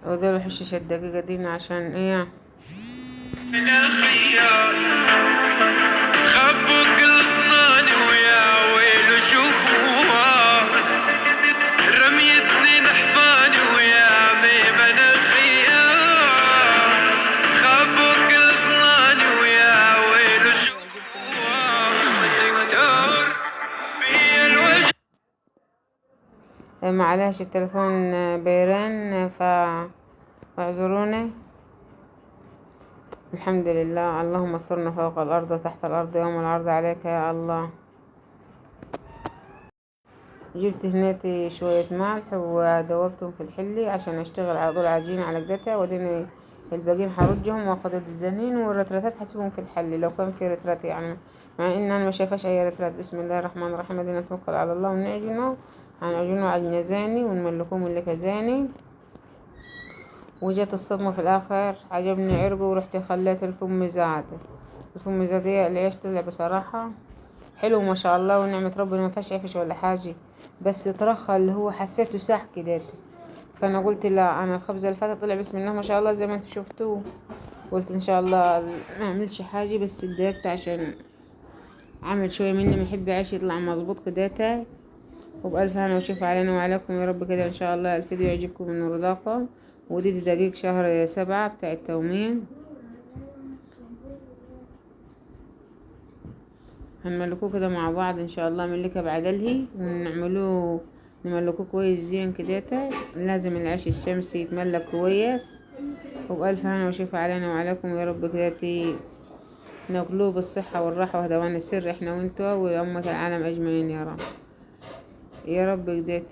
ودول الحشيشة الدقيقة دي عشان ايه؟ انا خيال خبوا كل صناني ويا ويلو شوفوها رميتني نحفاني ويا ميمن خيال خبوا كل صناني ويا ويلو شوفوها دكتور بي الوجه. معلش التليفون بيرن فاعذروني. الحمد لله، اللهم استرنا فوق الأرض وتحت الأرض يوم العرض عليك يا الله. جبت هنيتي شوية ملح ودوبتهم في الحلي عشان اشتغل على طول عجينة على قدتها، وديني الباقيين حرجهم واخد الزنين والرترتات حسبهم في الحلي لو كان في رترات يعني، مع ان انا ما شايفاش اي رترات. بسم الله الرحمن الرحيم، ادينا نتوكل على الله ونعجنه. هنعجنه عجنة زاني ونملكوه ملكة زاني. وجت الصدمة في الآخر، عجبني عرقه ورحت خليت الفم زاد. الفم زاد العيش طلع بصراحة حلو ما شاء الله ونعمة ربنا، ما فيهاش عفش ولا حاجة، بس ترخى اللي هو حسيته ساح كده. فانا قلت لا، انا الخبز اللي فات طلع بسم الله ما شاء الله زي ما انتوا شفتوه. قلت ان شاء الله ما اعملش حاجة، بس اتضايقت عشان عمل شوية مني محب عيش يطلع مظبوط كده. وبألف هنا وشوف علينا وعليكم يا رب كده ان شاء الله الفيديو يعجبكم من رضاكم. ودي دقيق شهر 7 بتاع التومين. هنملكوه كده مع بعض ان شاء الله، ملكه بعدلهي ونعملوه نملكوه كويس زين كده. لازم العيش الشمسي يتملك كويس. وبألف هنا وشوف علينا وعليكم يا رب كده ناكلوه بالصحة والراحة وهدوان السر احنا وانتوا وأمة العالم أجمعين يا رب. يا رب كده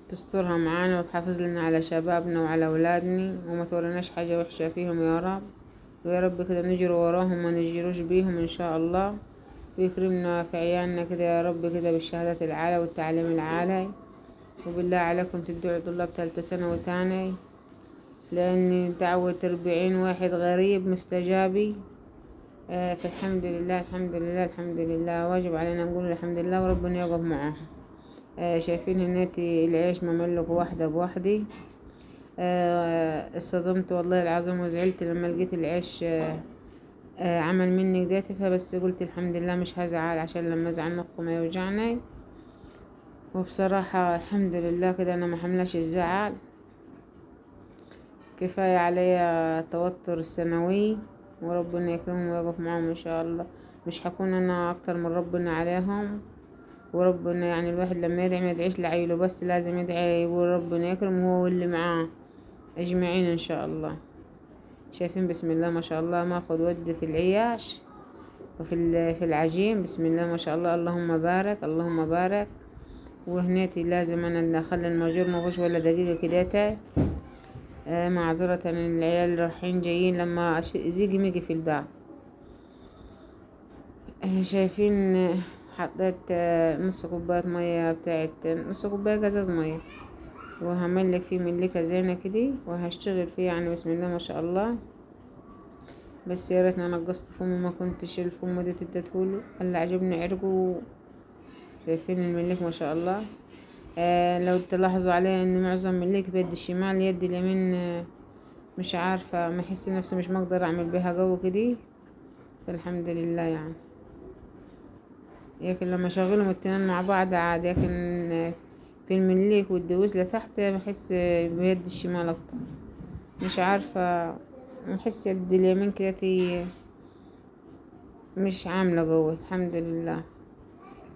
تسترها معانا وتحافظ لنا على شبابنا وعلى أولادنا وما توريناش حاجة وحشة فيهم يا رب. ويا رب كده نجري وراهم ما نجروش بيهم إن شاء الله. ويكرمنا في عيالنا كده يا رب كده بالشهادات العالية والتعليم العالي. وبالله عليكم تدعوا طلاب تالتة ثانوي تاني، لأن دعوة 40 واحد غريب مستجابي. فالحمد لله الحمد لله الحمد لله، واجب علينا نقول الحمد لله وربنا يقف معاهم. شايفين هناتي العيش مملك واحدة بواحدة. اصطدمت والله العظيم وزعلت لما لقيت العيش عمل مني كده. بس قلت الحمد لله مش هزعل، عشان لما ازعل مخي ما يوجعني. وبصراحة الحمد لله كده انا ما حملاش الزعل، كفاية عليا توتر الثانوي. وربنا يكرمهم ويقف معاهم ان شاء الله. مش هكون انا اكتر من ربنا عليهم. وربنا يعني الواحد لما يدعي ما يدعيش لعيله بس، لازم يدعي وربنا يكرم هو واللي معاه اجمعين ان شاء الله. شايفين بسم الله ما شاء الله ماخد ود في العياش وفي في العجين. بسم الله ما شاء الله، اللهم بارك اللهم بارك. وهنيتي لازم انا اللي اخلي الماجور مفيش ولا دقيقة كده. معذرة العيال رايحين جايين لما زيجي ميجي في الباب. شايفين حطيت نص كوباية مية بتاعت نص كوباية قزاز مية، وهملك فيه ملكة زينة كده وهشتغل فيه يعني بسم الله ما شاء الله. بس يا ريتني نقصت فمه ما كنتش الفم دي تديتهوله، اللي عجبني عرقه. شايفين الملك ما شاء الله. لو تلاحظوا عليه ان معظم ملك بيد الشمال، يد اليمين مش عارفة ما احس نفسي مش مقدر اعمل بيها جو كده. فالحمد لله يعني، لكن لما شغلهم التنين مع بعض عادي، لكن في المليك والدوس لتحت بحس بيد الشمال اكتر. مش عارفة بحس يد اليمين كده مش عاملة قوي الحمد لله،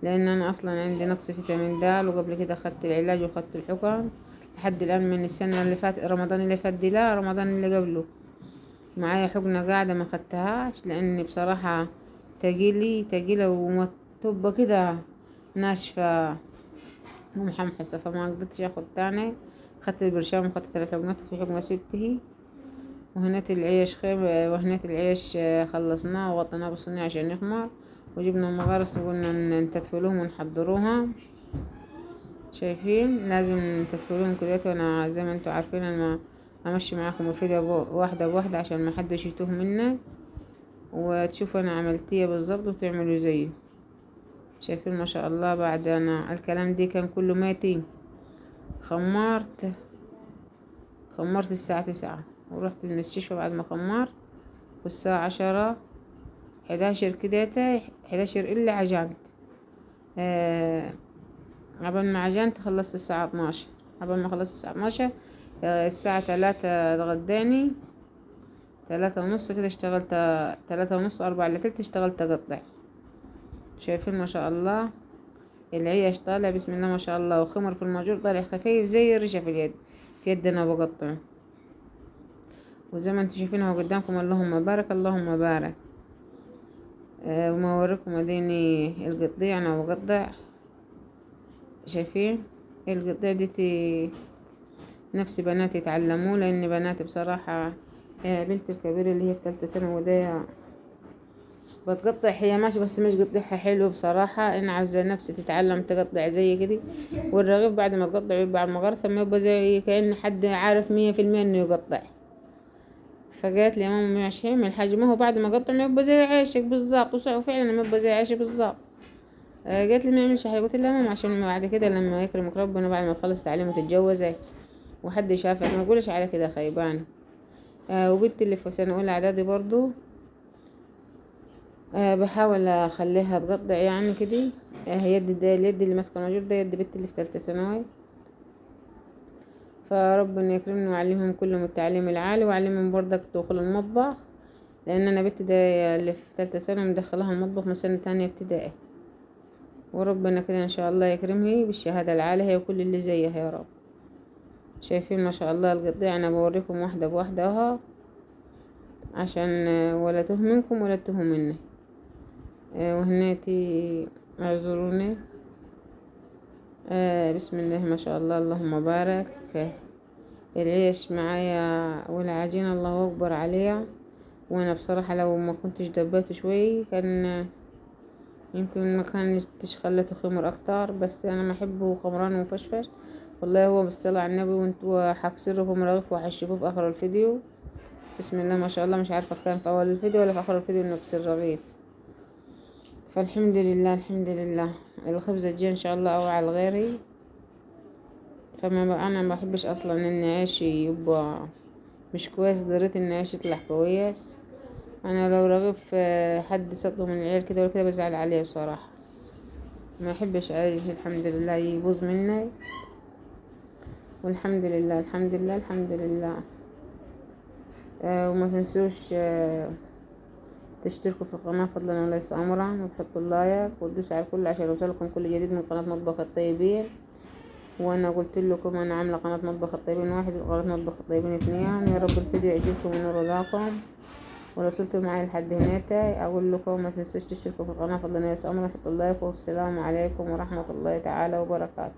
لان انا اصلا عندي نقص فيتامين د، وقبل كده خدت العلاج وخدت الحقن لحد الان من السنة اللي فات رمضان اللي فات دي، لا رمضان اللي قبله معايا حقنة قاعدة ما خدتهاش لاني بصراحة تقيلة ومطبة كده ناشفة ومحمحسة، فما قدرتش اخد تاني. خدت البرشام وخدت 3 حقنات وفي حقنة سبته. وهنات العيش خير، وهنات العيش خلصناه وغطيناه بالصينية عشان يخمر. وجبنا مغارس وقلنا نتفلوهم ونحضروها. شايفين لازم نتفلوهم كده، وانا زي ما انتوا عارفين انا امشي معاكم الفيديو واحدة بواحدة عشان ما حدش يتوه منا، وتشوفوا انا عملتيه بالظبط وتعملوا زيه. شايفين ما شاء الله. بعد انا الكلام دي كان كله ماتي خمرت الساعة 9 ورحت المستشفى بعد ما خمرت، والساعة 10 11 كده 11 إلا عجنت. عبال ما عجنت خلصت الساعة 12. عبال ما خلصت الساعة 12 الساعة 3 اتغداني، 3:30 كده اشتغلت، 3:30 4 إلا تلت اشتغلت أقطع. شايفين ما شاء الله العيش طالع بسم الله ما شاء الله، وخمر في الماجور طالع خفيف زي الريشة في اليد، في يد أنا بقطعه. وزي ما انتوا شايفين اهو قدامكم، اللهم بارك اللهم بارك. وما اوريكم اديني القطيع انا بقطع. شايفين القطيع دي نفس بناتي يتعلموه، لان بناتي بصراحة بنت الكبيرة اللي هي في تالتة ثانوي ودي بتقطع، هي ماشي بس مش قطعها حلو بصراحة. انا عاوزة نفسي تتعلم تقطع زي كده، والرغيف بعد ما تقطع يبقى المغرسة ما يبقى زي كأن حد عارف 100% انه يقطع. فقالت لي يا ماما مش هعمل حاجة، ما هو بعد ما قطع ما يبقى زي عيشك بالظبط، وفعلا ما يبقى زي عيشي بالظبط. قالت لي ما يعملش حاجة، قلت لها ماما عشان بعد كده لما يكرمك ربنا بعد ما تخلص تعليم وتتجوزي وحد يشافك ما يقولش على كده خيبان. وبنتي اللي في سنة أولى إعدادي برضو بحاول أخليها تقطع يعني كده. هي اليد اللي ماسكة الماجور ده يد بنتي اللي في تالتة ثانوي. فربنا يكرمني ويعلمهم كلهم التعليم العالي، ويعلمهم برضك دخول المطبخ، لان انا بنتي ده اللي في تالتة ثانوي مدخلها المطبخ من سنة تانية ابتدائي. وربنا كده ان شاء الله يكرمها بالشهادة العالية هي وكل اللي زيها يا رب. شايفين ما شاء الله القطيع، انا بوريكم واحدة بواحدة اهو عشان ولا توه منكم ولا توه مني. وهناتي اعذروني. بسم الله ما شاء الله اللهم بارك. العيش معايا والعجينة الله اكبر عليها. وانا بصراحة لو ما كنتش دبيته شوي كان يمكن ما كانش خلته خمر اكتر، بس انا ما احبه خمران ومفشفش والله. هو بالصلاة على النبي، وانتوا هكسركم رغيف وهتشوفوه في اخر الفيديو. بسم الله ما شاء الله، مش عارفة كان في اول الفيديو ولا في اخر الفيديو نكسر رغيف. فالحمد لله الحمد لله. الخبزة تجي ان شاء الله اوعى لغيري. انا ما بحبش اصلا ان عيشي يبقى مش كويس، ضريت ان عيشي يطلع كويس. انا لو رغيف حد سطله من العيال كده ولا كده بزعل عليه بصراحة، ما يحبش عيش الحمد لله يبوظ مني. والحمد لله الحمد لله الحمد لله. وما تنسوش تشتركوا في القناة فضلا وليس امرا، وتحطوا اللايك وتدوسوا على الكل عشان يوصلكم كل جديد من قناة مطبخ الطيبين. وانا قلت لكم انا عاملة قناة مطبخ الطيبين 1 وقناة مطبخ الطيبين 2. يا رب الفيديو يعجبكم ونور رضاكم. ولو وصلتوا معايا لحد هنا اقول لكم ما تنسوش تشتركوا في القناة فضلا وليس امرا، وتحطوا اللايك. والسلام عليكم ورحمة الله تعالى وبركاته.